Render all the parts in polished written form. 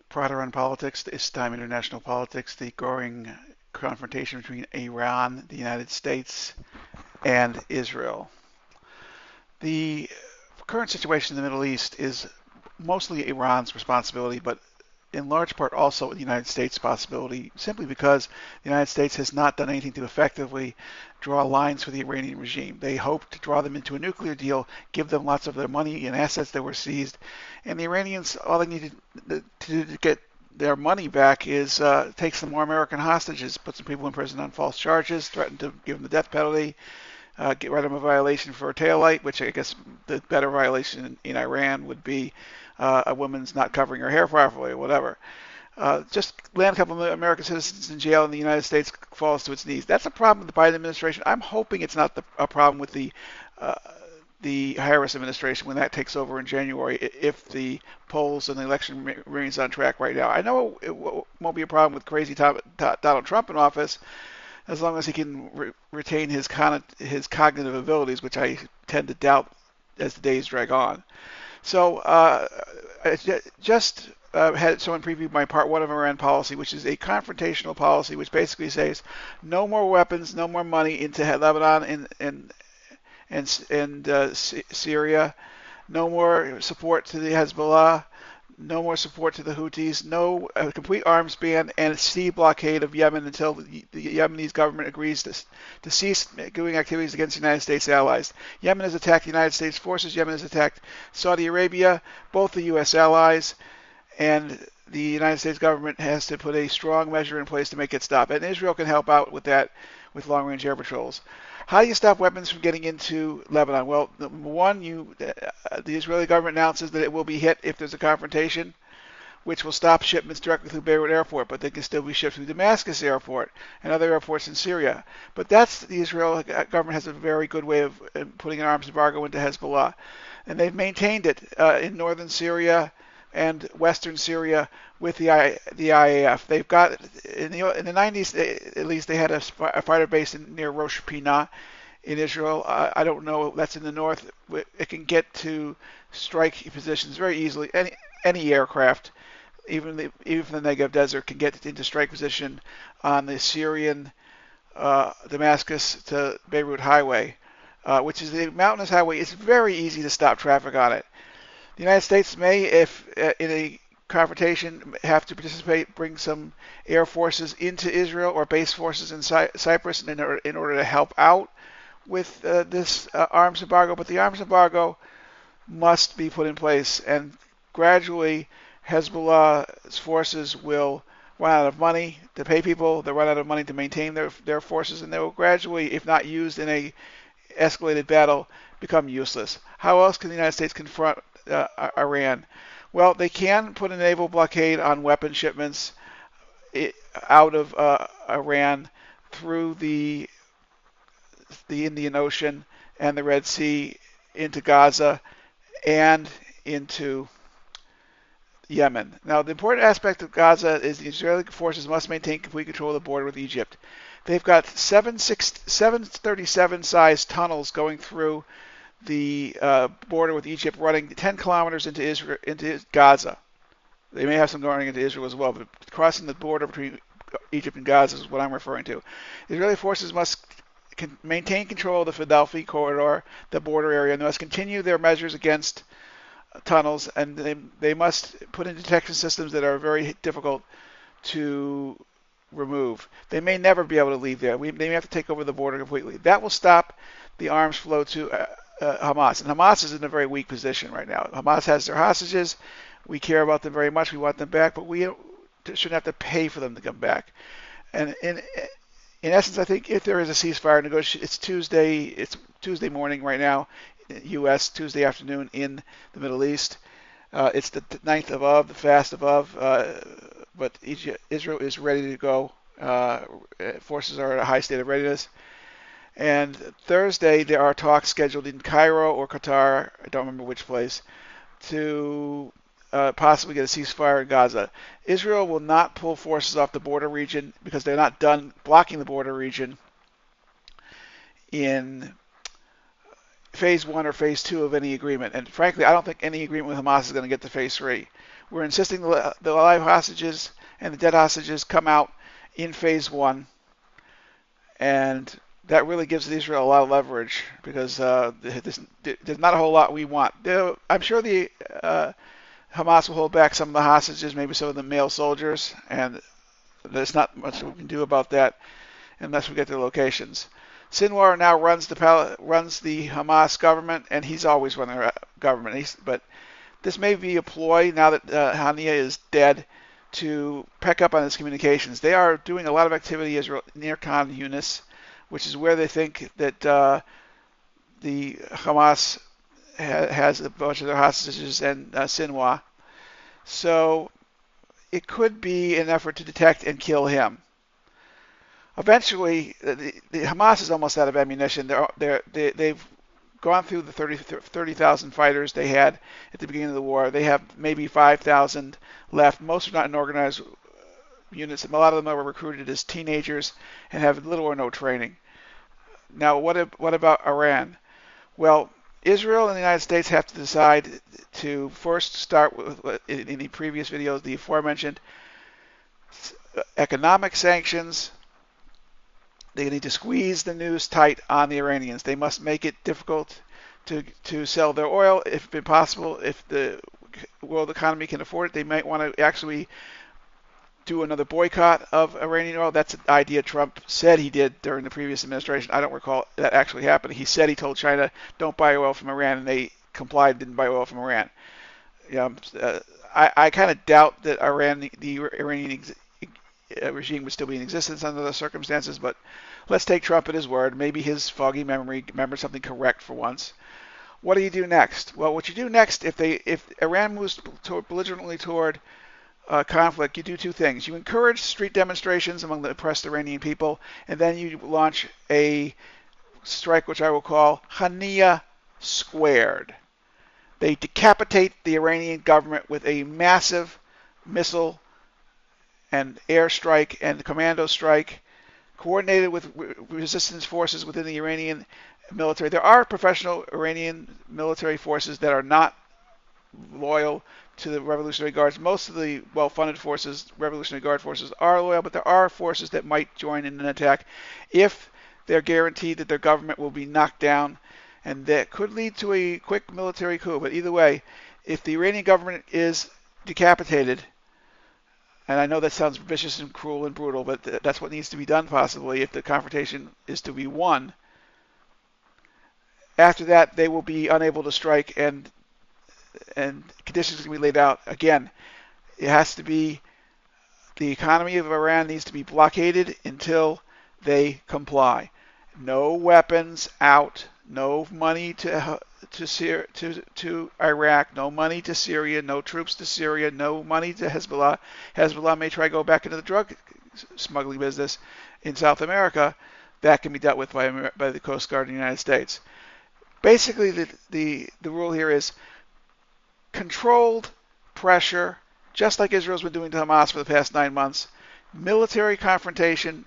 Prada on politics, this time international politics, the growing confrontation between Iran, the United States, and Israel. The current situation in the Middle East is mostly Iran's responsibility, but in large part also the United States' possibility, simply because the United States has not done anything to effectively draw lines for the Iranian regime. They hope to draw them into a nuclear deal, give them lots of their money and assets that were seized, and the Iranians, all they need to get their money back is take some more American hostages, put some people in prison on false charges, threaten to give them the death penalty, get rid of a violation for a taillight, which I guess the better violation in Iran would be a woman's not covering her hair properly or whatever. Just land a couple of American citizens in jail and the United States falls to its knees. That's a problem with the Biden administration. I'm hoping it's not a problem with uh, the Harris administration when that takes over in January, if the polls and the election remains on track right now. I know it won't be a problem with crazy Donald Trump in office, as long as he can retain his cognitive abilities, which I tend to doubt as the days drag on. So I just had someone preview my part one of Iran policy, which is a confrontational policy, which basically says no more weapons, no more money into Lebanon and Syria, no more support to the Hezbollah, no more support to the Houthis, no complete arms ban, and a sea blockade of Yemen until the Yemenese government agrees to cease doing activities against the United States allies. Yemen has attacked the United States forces. Yemen has attacked Saudi Arabia, both the U.S. allies, and the United States government has to put a strong measure in place to make it stop. And Israel can help out with that with long-range air patrols. How do you stop weapons from getting into Lebanon? Well, number one, the Israeli government announces that it will be hit if there's a confrontation, which will stop shipments directly through Beirut Airport, but they can still be shipped through Damascus Airport and other airports in Syria. But the Israeli government has a very good way of putting an arms embargo into Hezbollah, and they've maintained it in northern Syria and western Syria with the IAF. They've got in the 90s at least they had a fighter base near Rosh Pinah in Israel. I don't know, that's in the north. It can get to strike positions very easily. Any aircraft, even from the Negev Desert, can get into strike position on the Syrian Damascus to Beirut Highway, which is the mountainous highway. It's very easy to stop traffic on it. The United States may, if in a confrontation, have to participate, bring some air forces into Israel or base forces in Cyprus in order to help out with this arms embargo. But the arms embargo must be put in place, and gradually Hezbollah's forces will run out of money to pay people. They'll run out of money to maintain their forces, and they will gradually, if not used in a escalated battle, become useless. How else can the United States confront Iran? Well, they can put a naval blockade on weapon shipments out of Iran through the Indian Ocean and the Red Sea into Gaza and into Yemen. Now, the important aspect of Gaza is the Israeli forces must maintain complete control of the border with Egypt. They've got 737-sized tunnels going through the border with Egypt, running 10 kilometers into Gaza. They may have some going into Israel as well, but crossing the border between Egypt and Gaza is what I'm referring to. The Israeli forces must maintain control of the Philadelphia corridor, the border area, and they must continue their measures against tunnels, and they must put in detection systems that are very difficult to remove. They may never be able to leave there. They may have to take over the border completely. That will stop the arms flow to Hamas. And Hamas is in a very weak position right now. Hamas has their hostages. We care about them very much. We want them back, but we shouldn't have to pay for them to come back. And in essence, I think if there is a ceasefire negotiation, it's Tuesday morning right now, U.S., Tuesday afternoon in the Middle East. It's the ninth of Av, the fast of Av, but Israel is ready to go. Forces are at a high state of readiness. And Thursday, there are talks scheduled in Cairo or Qatar, I don't remember which place, to possibly get a ceasefire in Gaza. Israel will not pull forces off the border region because they're not done blocking the border region in phase one or phase two of any agreement. And frankly, I don't think any agreement with Hamas is going to get to phase three. We're insisting the live hostages and the dead hostages come out in phase one, and that really gives Israel a lot of leverage because there's not a whole lot we want. I'm sure the Hamas will hold back some of the hostages, maybe some of the male soldiers, and there's not much we can do about that unless we get their locations. Sinwar now runs the Hamas government, and he's always run the government. But this may be a ploy now that Haniya is dead to peck up on his communications. They are doing a lot of activity near Khan Yunis, which is where they think that the Hamas has a bunch of their hostages and Sinwar. So it could be an effort to detect and kill him. Eventually, the Hamas is almost out of ammunition. They've gone through the 30,000 fighters they had at the beginning of the war. They have maybe 5,000 left. Most are not in organized units. A lot of them are recruited as teenagers and have little or no training. Now, what about Iran? Well, Israel and the United States have to decide to first start with, in the previous videos, the aforementioned economic sanctions. They need to squeeze the noose tight on the Iranians. They must make it difficult to sell their oil. If possible, if the world economy can afford it, they might want to actually do another boycott of Iranian oil. That's an idea Trump said he did during the previous administration. I don't recall that actually happening. He said he told China, don't buy oil from Iran, and they complied, didn't buy oil from Iran. I kind of doubt that the Iranian regime would still be in existence under those circumstances, but let's take Trump at his word. Maybe his foggy memory remembers something correct for once. What do you do next? Well, what you do next, if Iran moves belligerently toward conflict, you do two things. You encourage street demonstrations among the oppressed Iranian people, and then you launch a strike which I will call Haniya Squared. They decapitate the Iranian government with a massive missile and airstrike and commando strike, coordinated with resistance forces within the Iranian military. There are professional Iranian military forces that are not loyal to the Revolutionary Guards. Most of the well-funded forces, Revolutionary Guard forces, are loyal, but there are forces that might join in an attack if they're guaranteed that their government will be knocked down, and that could lead to a quick military coup. But either way, if the Iranian government is decapitated, and I know that sounds vicious and cruel and brutal, but that's what needs to be done possibly if the confrontation is to be won. After that, they will be unable to strike, and conditions can be laid out. Again, it has to be, the economy of Iran needs to be blockaded until they comply. No weapons out, no money to Iraq, no money to Syria, no troops to Syria, no money to Hezbollah. Hezbollah may try to go back into the drug smuggling business in South America. That can be dealt with by the Coast Guard in the United States. Basically, the rule here is controlled pressure, just like Israel's been doing to Hamas for the past 9 months. Military confrontation,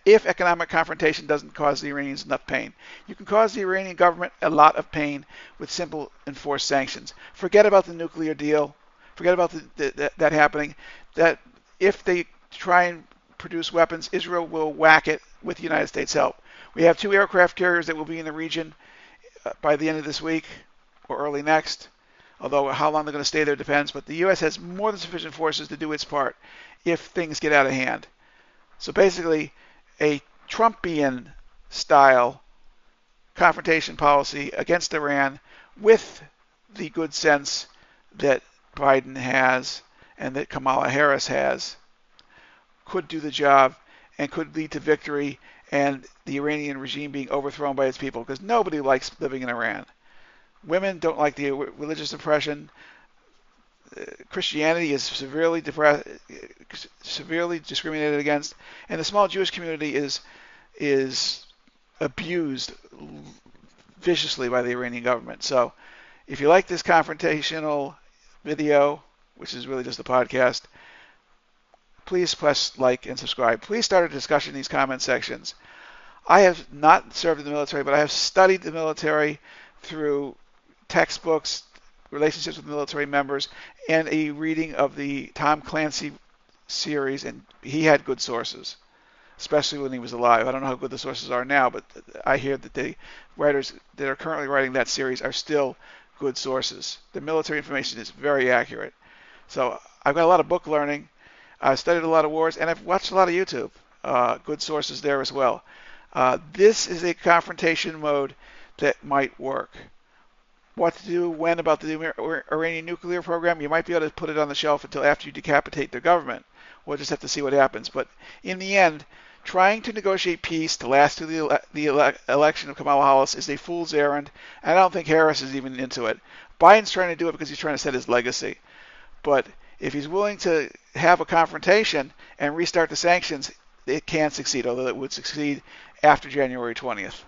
if economic confrontation doesn't cause the Iranians enough pain. You can cause the Iranian government a lot of pain with simple enforced sanctions. Forget about the nuclear deal. Forget about that happening. That if they try and produce weapons, Israel will whack it with the United States' help. We have 2 aircraft carriers that will be in the region by the end of this week or early next. Although how long they're going to stay there depends. But the U.S. has more than sufficient forces to do its part if things get out of hand. So basically, a Trumpian-style confrontation policy against Iran with the good sense that Biden has and that Kamala Harris has could do the job and could lead to victory and the Iranian regime being overthrown by its people, because nobody likes living in Iran. Women don't like the religious oppression. Christianity is severely discriminated against, and the small Jewish community is abused viciously by the Iranian government. So if you like this confrontational video, which is really just a podcast, please press like and subscribe. Please start a discussion in these comment sections. I have not served in the military, but I have studied the military through textbooks, relationships with military members, and a reading of the Tom Clancy series, and he had good sources, especially when he was alive. I don't know how good the sources are now, but I hear that the writers that are currently writing that series are still good sources. The military information is very accurate. So I've got a lot of book learning. I've studied a lot of wars, and I've watched a lot of YouTube. Good sources there as well. This is a confrontation mode that might work. What to do when about the Iranian nuclear program? You might be able to put it on the shelf until after you decapitate the government. We'll just have to see what happens. But in the end, trying to negotiate peace to last through the election of Kamala Harris is a fool's errand, and I don't think Harris is even into it. Biden's trying to do it because he's trying to set his legacy. But if he's willing to have a confrontation and restart the sanctions, it can succeed, although it would succeed after January 20th.